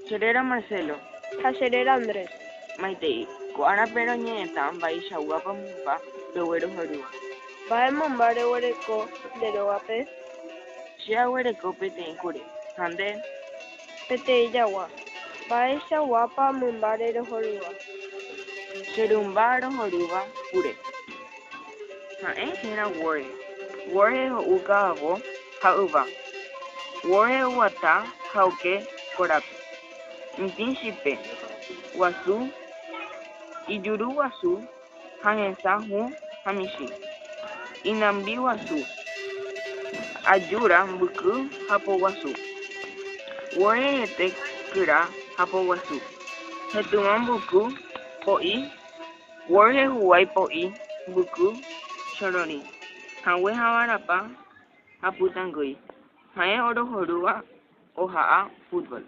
Cherera Marcelo. Ha cherera Andrés. Maitei. Ko'árape roñe'ẽta mba'eichagua mymba roguerohorýva. Mba'emomba reguereko nde rógape. Che aguereko peteĩ kure. Ha nde Peteĩ jagua. Mba'eichaguápa mymba rerohorýva. che rymba rohorýva kure. Ha'e hérã Borges. Borges ho'u ka'avo ha yva. Borges oguata ha oke korápe. Mitĩ chipe. Guasu. Ijuru guasu. Hãhẽsa hũ ha michĩ. Inambi guasu. Ajúra mbyky ha poguasu. Borges hete kyra ha poguasu. Hetỹva mbyky po'i. Borges huguái po'i mbyky chororĩ. Hague havarapa ha pytãngýi. Ha'e orohorýva oha'a fútbol.